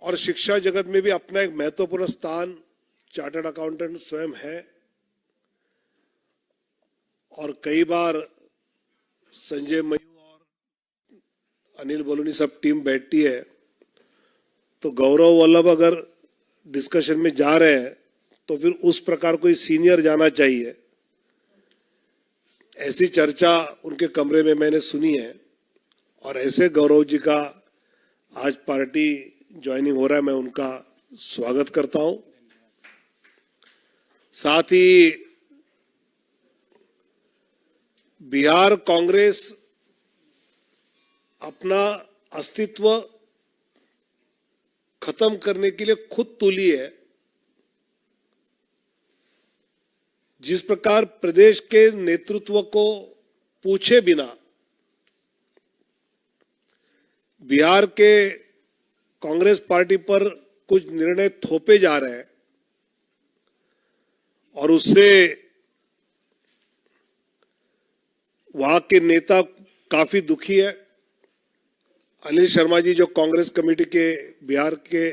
और शिक्षा जगत में भी अपना एक महत्वपूर्ण स्थान चार्टर्ड अकाउंटेंट स्वयं है। और कई बार संजय मयूर और अनिल बलूनी सब टीम बैठती है तो गौरव वल्लभ अगर डिस्कशन में जा रहे हैं तो फिर उस प्रकार कोई सीनियर जाना चाहिए। ऐसी चर्चा उनके कमरे में मैंने सुनी है और ऐसे गौरव जी का आज पार्टी ज्वाइनिंग हो रहा है, मैं उनका स्वागत करता हूं। साथ ही बिहार कांग्रेस अपना अस्तित्व खत्म करने के लिए खुद तुली है। जिस प्रकार प्रदेश के नेतृत्व को पूछे बिना बिहार के कांग्रेस पार्टी पर कुछ निर्णय थोपे जा रहे हैं और उससे वहां के नेता काफी दुखी है। अनिल शर्मा जी जो कांग्रेस कमेटी के बिहार के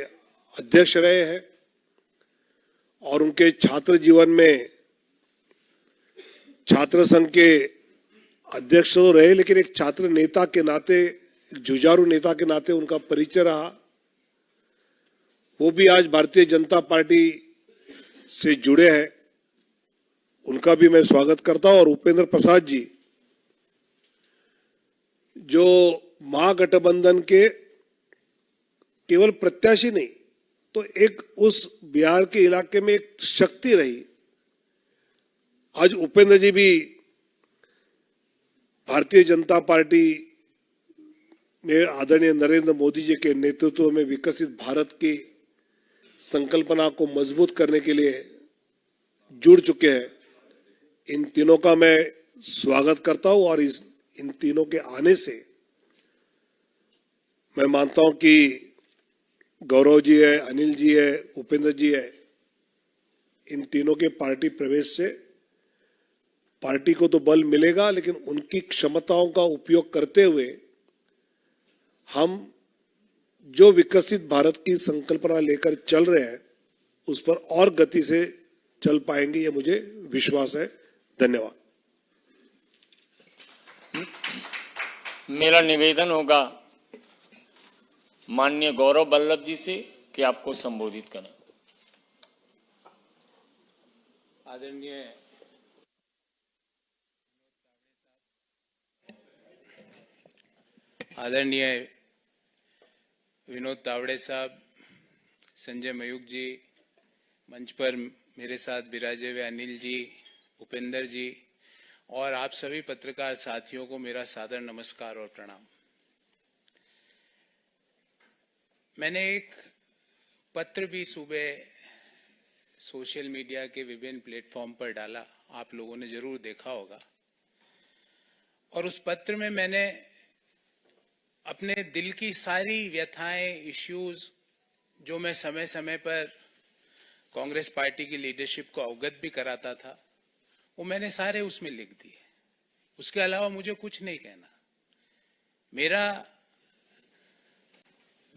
अध्यक्ष रहे हैं और उनके छात्र जीवन में छात्र संघ के अध्यक्ष तो रहे, लेकिन एक छात्र नेता के नाते, एक जुझारू नेता के नाते उनका परिचय रहा। वो भी आज भारतीय जनता पार्टी से जुड़े हैं, उनका भी मैं स्वागत करता हूं। और उपेंद्र प्रसाद जी जो महागठबंधन के केवल प्रत्याशी नहीं तो एक उस बिहार के इलाके में एक शक्ति रही। आज उपेंद्र जी भी भारतीय जनता पार्टी में आदरणीय नरेंद्र मोदी जी के नेतृत्व में विकसित भारत की संकल्पना को मजबूत करने के लिए जुड़ चुके हैं। इन तीनों का मैं स्वागत करता हूं और इन तीनों के आने से मैं मानता हूं कि गौरव जी है, अनिल जी है, उपेंद्र जी है, इन तीनों के पार्टी प्रवेश से पार्टी को तो बल मिलेगा, लेकिन उनकी क्षमताओं का उपयोग करते हुए हम जो विकसित भारत की संकल्पना लेकर चल रहे हैं उस पर और गति से चल पाएंगे, ये मुझे विश्वास है। धन्यवाद। मेरा निवेदन होगा माननीय गौरव वल्लभ जी से कि आपको संबोधित करें। आदरणीय विनोद तावड़े साहब, संजय मयूख जी, मंच पर मेरे साथ विराजे हुए अनिल जी, उपेंद्र जी और आप सभी पत्रकार साथियों को मेरा सादर नमस्कार और प्रणाम। मैंने एक पत्र भी सुबह सोशल मीडिया के विभिन्न प्लेटफॉर्म पर डाला, आप लोगों ने जरूर देखा होगा। और उस पत्र में मैंने अपने दिल की सारी व्यथाएं, इश्यूज जो मैं समय समय पर कांग्रेस पार्टी की लीडरशिप को अवगत भी कराता था, वो मैंने सारे उसमें लिख दिए। उसके अलावा मुझे कुछ नहीं कहना। मेरा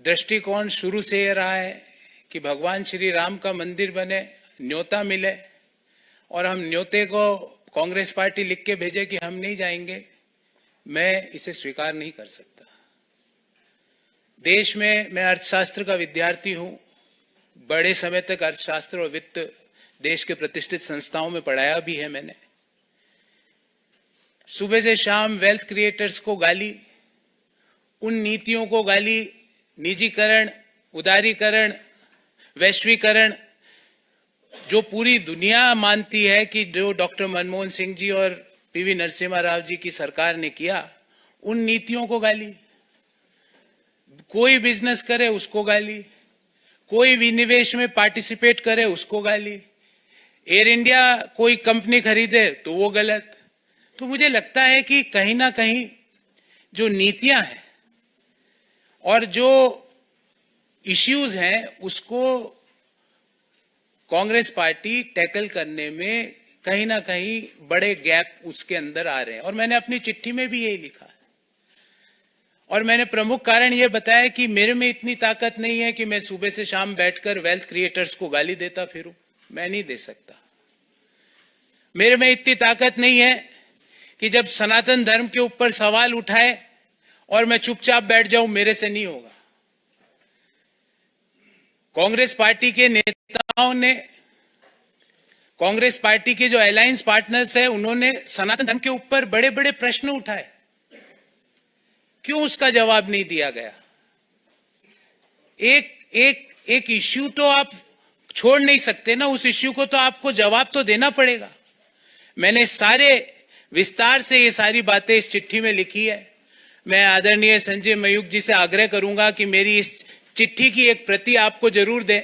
दृष्टिकोण शुरू से ये रहा है कि भगवान श्री राम का मंदिर बने, न्योता मिले और हम न्योते को कांग्रेस पार्टी लिख के भेजे कि हम नहीं जाएंगे, मैं इसे स्वीकार नहीं कर सकता। देश में मैं अर्थशास्त्र का विद्यार्थी हूं, बड़े समय तक अर्थशास्त्र और वित्त देश के प्रतिष्ठित संस्थाओं में पढ़ाया भी है मैंने। सुबह से शाम वेल्थ क्रिएटर्स को गाली, उन नीतियों को गाली, निजीकरण, उदारीकरण, वैश्वीकरण, जो पूरी दुनिया मानती है कि जो डॉक्टर मनमोहन सिंह जी और पीवी नरसिम्हा राव जी की सरकार ने किया, उन नीतियों को गाली। कोई बिजनेस करे उसको गाली, कोई विनिवेश में पार्टिसिपेट करे उसको गाली, एयर इंडिया कोई कंपनी खरीदे तो वो गलत। तो मुझे लगता है कि कहीं ना कहीं जो नीतियां हैं और जो इश्यूज हैं उसको कांग्रेस पार्टी टैकल करने में कहीं ना कहीं बड़े गैप उसके अंदर आ रहे हैं। और मैंने अपनी चिट्ठी में भी यही लिखा है। और मैंने प्रमुख कारण यह बताया कि मेरे में इतनी ताकत नहीं है कि मैं सुबह से शाम बैठकर वेल्थ क्रिएटर्स को गाली देता फिरूं। मैं नहीं दे सकता। मेरे में इतनी ताकत नहीं है कि जब सनातन धर्म के ऊपर सवाल उठाए और मैं चुपचाप बैठ जाऊं। मेरे से नहीं होगा। कांग्रेस पार्टी के नेताओं ने, कांग्रेस पार्टी के जो अलायंस पार्टनर्स है, उन्होंने सनातन धर्म के ऊपर बड़े बड़े प्रश्न उठाए। क्यों उसका जवाब नहीं दिया गया? एक इश्यू तो आप छोड़ नहीं सकते ना, उस इश्यू को तो आपको जवाब तो देना पड़ेगा। मैंने सारे विस्तार से ये सारी बातें इस चिट्ठी में लिखी है। मैं आदरणीय संजय मयूख जी से आग्रह करूंगा कि मेरी इस चिट्ठी की एक प्रति आपको जरूर दें,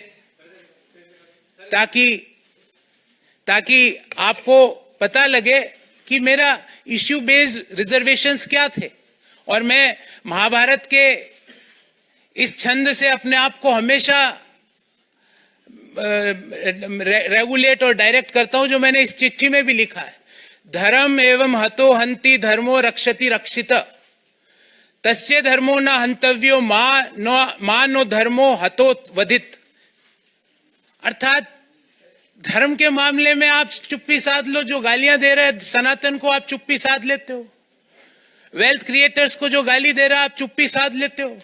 ताकि आपको पता लगे कि मेरा इश्यू बेस्ड रिजर्वेशंस क्या थे। और मैं महाभारत के इस छंद से अपने आप को हमेशा रेगुलेट और डायरेक्ट करता हूं, जो मैंने इस चिट्ठी में भी लिखा है। धर्म एवं हतो हंति धर्मो रक्षति रक्षित, तस्य धर्मो न हंतव्यो मा नो धर्मो हतो वधित। अर्थात धर्म के मामले में आप चुप्पी साध लो। जो गालियां दे रहे हैं सनातन को, आप चुप्पी साध लेते हो। वेल्थ क्रिएटर्स को जो गाली दे रहा है, आप चुप्पी साध लेते हो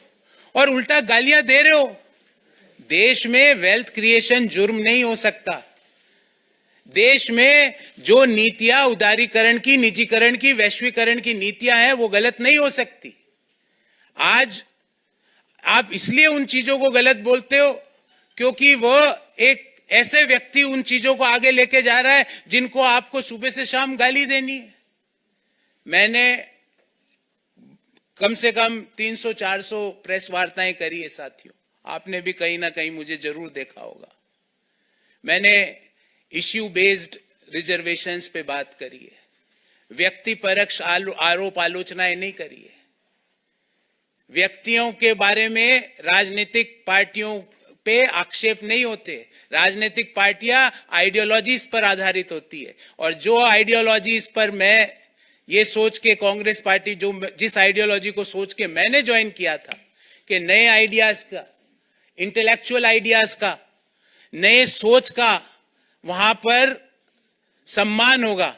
और उल्टा गालियां दे रहे हो। देश में वेल्थ क्रिएशन जुर्म नहीं हो सकता। देश में जो नीतियां उदारीकरण की, निजीकरण की, वैश्वीकरण की नीतियां हैं, वो गलत नहीं हो सकती। आज आप इसलिए उन चीजों को गलत बोलते हो क्योंकि वो एक ऐसे व्यक्ति उन चीजों को आगे लेके जा रहा है जिनको आपको सुबह से शाम गाली देनी है। मैंने कम से कम 300-400 प्रेस वार्ताएं करी है साथियों। आपने भी कहीं ना कहीं मुझे जरूर देखा होगा। मैंने इश्यू बेस्ड रिजर्वेशंस पे बात करी है। व्यक्ति परक्ष आरोप आलोचनाएं नहीं करी है। व्यक्तियों के बारे में राजनीतिक पार्टियों पे आक्षेप नहीं होते। राजनीतिक पार्टियां आइडियोलॉजीज पर आधारित होती है, और जो आइडियोलॉजीज पर मैं ये सोच के कांग्रेस पार्टी, जिस आइडियोलॉजी को सोच के मैंने ज्वाइन किया था कि नए आइडियाज का, इंटेलेक्चुअल आइडियाज का, नए सोच का वहां पर सम्मान होगा,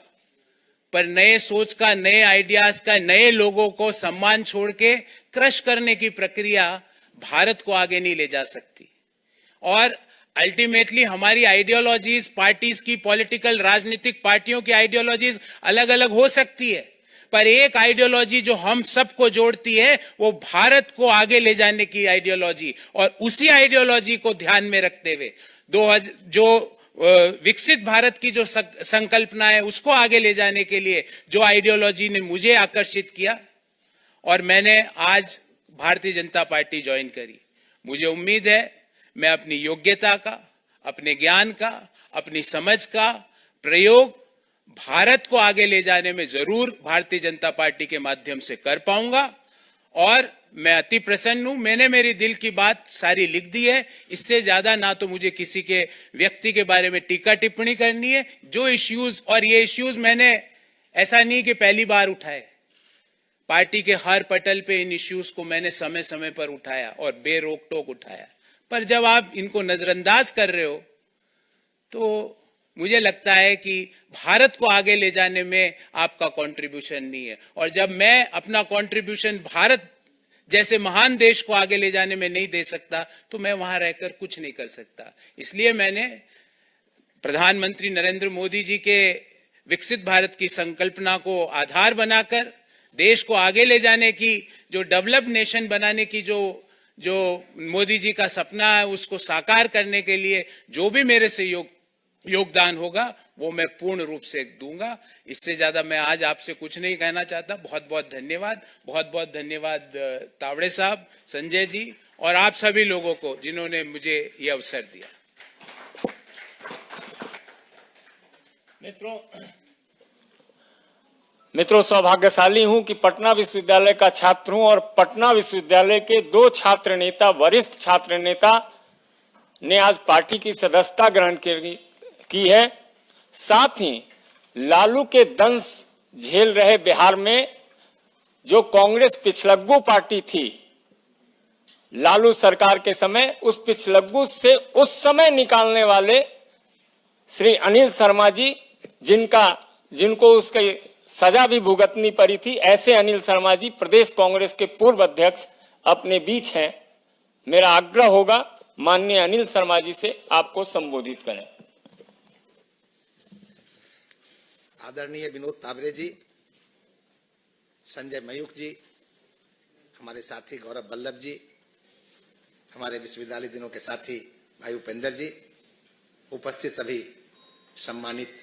पर नए सोच का, नए आइडियाज का, नए लोगों को सम्मान छोड़ के क्रश करने की प्रक्रिया भारत को आगे नहीं ले जा सकती। और अल्टीमेटली हमारी आइडियोलॉजीज, पार्टीज की, पॉलिटिकल राजनीतिक पार्टियों की आइडियोलॉजीज अलग अलग हो सकती है, पर एक आइडियोलॉजी जो हम सबको जोड़ती है वो भारत को आगे ले जाने की आइडियोलॉजी, और उसी आइडियोलॉजी को ध्यान में रखते हुए जो विकसित भारत की जो संकल्पना है उसको आगे ले जाने के लिए जो आइडियोलॉजी ने मुझे आकर्षित किया, और मैंने आज भारतीय जनता पार्टी ज्वाइन करी। मुझे उम्मीद है मैं अपनी योग्यता का, अपने ज्ञान का, अपनी समझ का प्रयोग भारत को आगे ले जाने में जरूर भारतीय जनता पार्टी के माध्यम से कर पाऊंगा। और मैं अति प्रसन्न हूं। मैंने मेरी दिल की बात सारी लिख दी है। इससे ज्यादा ना तो मुझे किसी के व्यक्ति के बारे में टीका टिप्पणी करनी है। जो इश्यूज, और ये इश्यूज मैंने ऐसा नहीं कि पहली बार उठाए, पार्टी के हर पटल पे इन इश्यूज को मैंने समय समय पर उठाया और बेरोक टोक उठाया। पर जब आप इनको नजरअंदाज कर रहे हो तो मुझे लगता है कि भारत को आगे ले जाने में आपका कंट्रीब्यूशन नहीं है। और जब मैं अपना कंट्रीब्यूशन भारत जैसे महान देश को आगे ले जाने में नहीं दे सकता तो मैं वहां रहकर कुछ नहीं कर सकता। इसलिए मैंने प्रधानमंत्री नरेंद्र मोदी जी के विकसित भारत की संकल्पना को आधार बनाकर देश को आगे ले जाने की, जो डेवलप्ड नेशन बनाने की जो मोदी जी का सपना है, उसको साकार करने के लिए जो भी मेरे से योगदान होगा वो मैं पूर्ण रूप से दूंगा। इससे ज्यादा मैं आज आपसे कुछ नहीं कहना चाहता। बहुत बहुत धन्यवाद। बहुत बहुत धन्यवाद तावड़े साहब, संजय जी और आप सभी लोगों को जिन्होंने मुझे ये अवसर दिया। मित्रों, सौभाग्यशाली हूं कि पटना विश्वविद्यालय का छात्र हूं और पटना विश्वविद्यालय के 2 छात्र नेता, वरिष्ठ छात्र नेता ने आज पार्टी की सदस्यता ग्रहण की है। साथ ही लालू के दंश झेल रहे बिहार में जो कांग्रेस पिछलग्गू पार्टी थी लालू सरकार के समय, उस पिछलग्गू से उस समय निकालने वाले श्री अनिल शर्मा जी, जिनको उसकी सजा भी भुगतनी पड़ी थी, ऐसे अनिल शर्मा जी प्रदेश कांग्रेस के पूर्व अध्यक्ष अपने बीच हैं। मेरा आग्रह होगा माननीय अनिल शर्मा जी से आपको संबोधित करें। आदरणीय विनोद तावरे जी, संजय मयूख जी, हमारे साथी गौरव बल्लभ जी, हमारे विश्वविद्यालय दिनों के साथी भाई उपेंद्र जी, उपस्थित सभी सम्मानित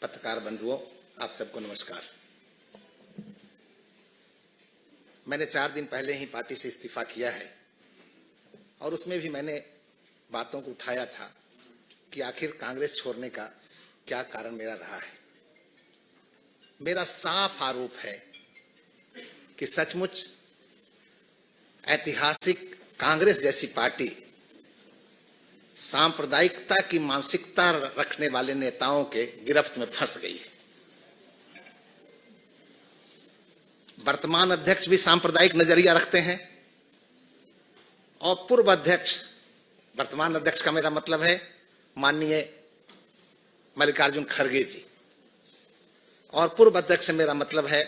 पत्रकार बंधुओं, आप सबको नमस्कार। मैंने 4 दिन पहले ही पार्टी से इस्तीफा किया है और उसमें भी मैंने बातों को उठाया था कि आखिर कांग्रेस छोड़ने का क्या कारण मेरा रहा है। मेरा साफ आरोप है कि सचमुच ऐतिहासिक कांग्रेस जैसी पार्टी सांप्रदायिकता की मानसिकता रखने वाले नेताओं के गिरफ्त में फंस गई है। वर्तमान अध्यक्ष भी सांप्रदायिक नजरिया रखते हैं और पूर्व अध्यक्ष, वर्तमान अध्यक्ष का मेरा मतलब है माननीय मल्लिकार्जुन खड़गे जी, और पूर्व अध्यक्ष से मेरा मतलब है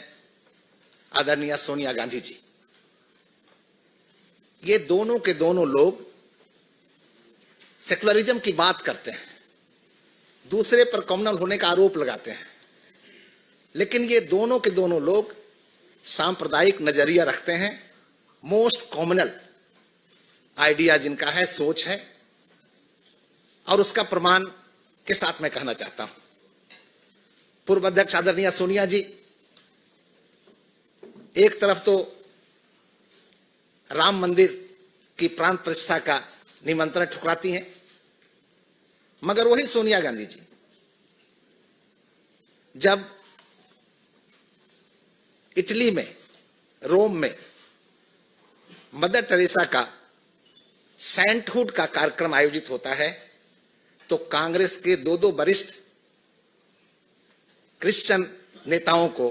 आदरणीय सोनिया गांधी जी। ये दोनों के दोनों लोग सेकुलरिज्म की बात करते हैं, दूसरे पर कम्युनल होने का आरोप लगाते हैं, लेकिन ये दोनों के दोनों लोग सांप्रदायिक नजरिया रखते हैं। मोस्ट कॉमनल आइडिया जिनका है, सोच है, और उसका प्रमाण के साथ मैं कहना चाहता हूं। पूर्व अध्यक्ष आदरणीय सोनिया जी एक तरफ तो राम मंदिर की प्राण प्रतिष्ठा का निमंत्रण ठुकराती हैं, मगर वही सोनिया गांधी जी जब इटली में, रोम में मदर टेरेसा का सेंटहुड का कार्यक्रम आयोजित होता है, तो कांग्रेस के 2 वरिष्ठ क्रिश्चियन नेताओं को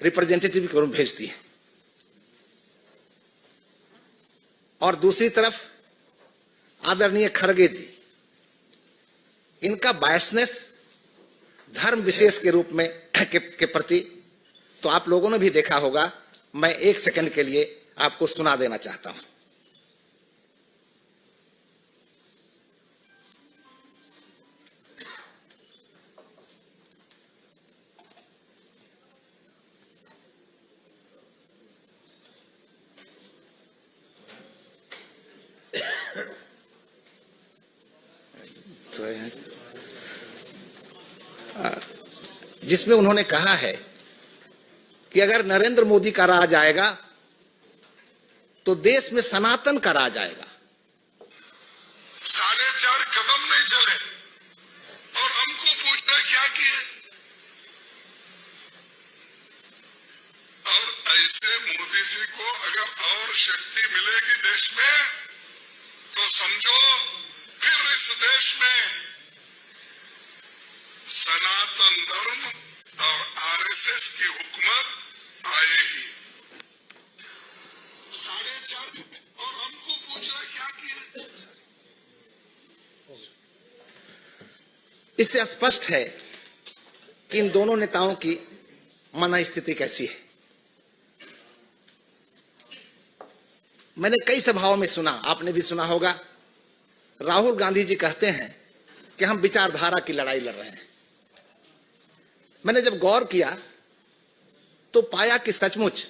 रिप्रेजेंटेटिव के रूप में भेजती है। और दूसरी तरफ आदरणीय खड़गे जी, इनका बायसनेस धर्म विशेष के रूप में के प्रति तो आप लोगों ने भी देखा होगा। मैं 1 सेकंड के लिए आपको सुना देना चाहता हूं। जिसमें उन्होंने कहा है कि अगर नरेंद्र मोदी का राज आएगा तो देश में सनातन का राज आएगा। 4.5 कदम नहीं चले और हमको पूछ रहे क्या किए। और ऐसे मोदी जी को अगर और शक्ति मिलेगी देश में, तो समझो फिर इस देश में सनातन धर्म और आरएसएस की हुकूमत आएगी। 4.5 और हमको पूछ रहे क्या किए। इससे स्पष्ट है कि इन दोनों नेताओं की मनस्थिति कैसी है। मैंने कई सभाओं में सुना, आपने भी सुना होगा, राहुल गांधी जी कहते हैं कि हम विचारधारा की लड़ाई लड़ रहे हैं। मैंने जब गौर किया तो पाया कि सचमुच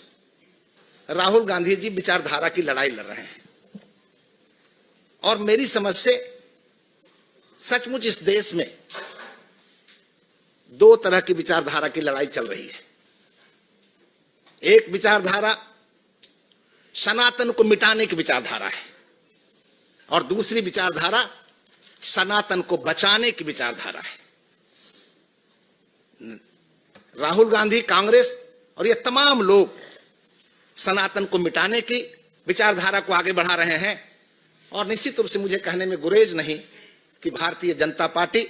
राहुल गांधी जी विचारधारा की लड़ाई लड़ रहे हैं। और मेरी समझ से सचमुच इस देश में 2 तरह की विचारधारा की लड़ाई चल रही है। एक विचारधारा सनातन को मिटाने की विचारधारा है और दूसरी विचारधारा सनातन को बचाने की विचारधारा है। राहुल गांधी, कांग्रेस और ये तमाम लोग सनातन को मिटाने की विचारधारा को आगे बढ़ा रहे हैं। और निश्चित रूप से मुझे कहने में गुरेज नहीं कि भारतीय जनता पार्टी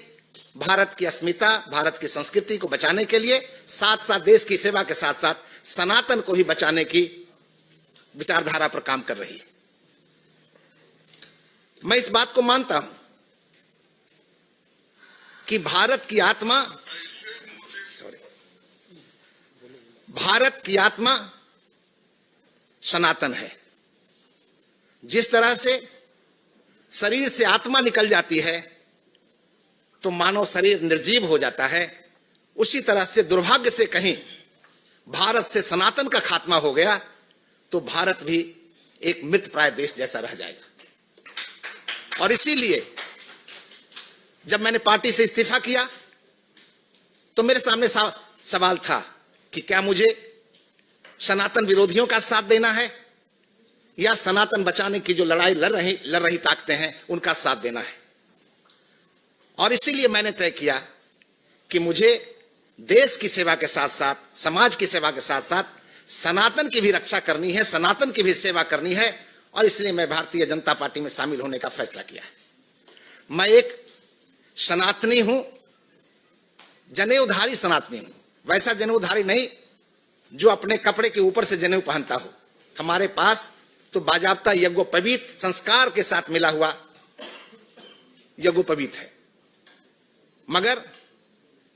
भारत की अस्मिता, भारत की संस्कृति को बचाने के लिए साथ साथ देश की सेवा के साथ साथ सनातन को ही बचाने की विचारधारा पर काम कर रही है। मैं इस बात को मानता हूं कि भारत की आत्मा सनातन है। जिस तरह से शरीर से आत्मा निकल जाती है तो मानव शरीर निर्जीव हो जाता है, उसी तरह से दुर्भाग्य से कहीं भारत से सनातन का खात्मा हो गया तो भारत भी एक मृतप्राय देश जैसा रह जाएगा। और इसीलिए जब मैंने पार्टी से इस्तीफा किया तो मेरे सामने सवाल था कि क्या मुझे सनातन विरोधियों का साथ देना है या सनातन बचाने की जो लड़ाई लड़ रही ताकतें हैं उनका साथ देना है। और इसीलिए मैंने तय किया कि मुझे देश की सेवा के साथ साथ, समाज की सेवा के साथ साथ सनातन की भी रक्षा करनी है, सनातन की भी सेवा करनी है। और इसलिए मैं भारतीय जनता पार्टी में शामिल होने का फैसला किया है। मैं एक सनातनी हूं, जनेऊधारी सनातनी हूं। वैसा जनेऊधारी नहीं जो अपने कपड़े के ऊपर से जनेऊ पहनता हो। हमारे पास तो बाजाबता यज्ञोपवीत संस्कार के साथ मिला हुआ यज्ञोपवीत है। मगर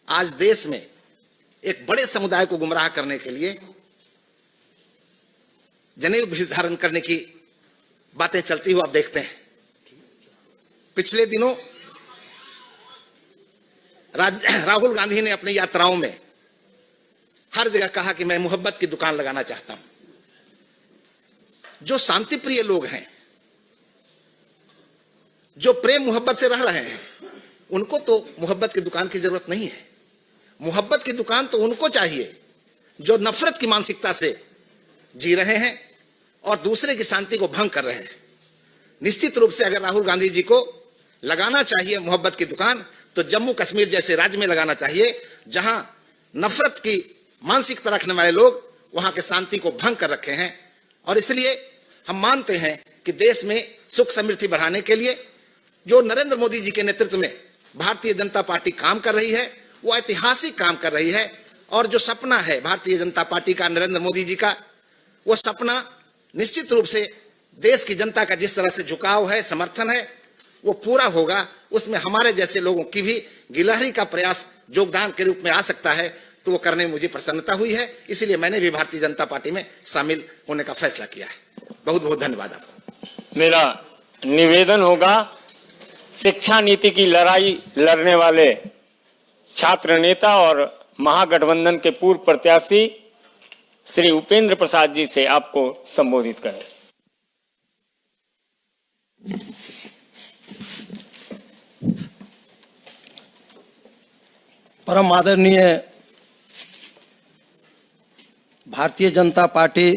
आज देश में एक बड़े समुदाय को गुमराह करने के लिए जनेऊ भी धारण करने की बातें चलती हुई आप देखते हैं। पिछले दिनों राहुल गांधी ने अपनी यात्राओं में हर जगह कहा कि मैं मोहब्बत की दुकान लगाना चाहता हूं। जो शांति प्रिय लोग हैं, जो प्रेम मोहब्बत से रह रहे हैं, उनको तो मोहब्बत की दुकान की जरूरत नहीं है। मोहब्बत की दुकान तो उनको चाहिए जो नफरत की मानसिकता से जी रहे हैं और दूसरे की शांति को भंग कर रहे हैं। निश्चित रूप से अगर राहुल गांधी जी को लगाना चाहिए मोहब्बत की दुकान तो जम्मू कश्मीर जैसे राज्य में लगाना चाहिए, जहां नफरत की मानसिकता रखने वाले लोग वहां के शांति को भंग कर रखे हैं। और इसलिए हम मानते हैं कि देश में सुख समृद्धि बढ़ाने के लिए जो नरेंद्र मोदी जी के नेतृत्व में भारतीय जनता पार्टी काम कर रही है, वो ऐतिहासिक काम कर रही है। और जो सपना है भारतीय जनता पार्टी का, नरेंद्र मोदी जी का, वो सपना निश्चित रूप से देश की जनता का जिस तरह से झुकाव है, समर्थन है, वो पूरा होगा। उसमें हमारे जैसे लोगों की भी गिलहरी का प्रयास योगदान के रूप में आ सकता है, तो वो करने में मुझे प्रसन्नता हुई है। इसलिए मैंने भी भारतीय जनता पार्टी में शामिल होने का फैसला किया है। बहुत बहुत धन्यवाद आपको। मेरा निवेदन होगा, शिक्षा नीति की लड़ाई लड़ने वाले छात्र नेता और महागठबंधन के पूर्व प्रत्याशी श्री उपेंद्र प्रसाद जी से आपको संबोधित करें। परम आदरणीय भारतीय जनता पार्टी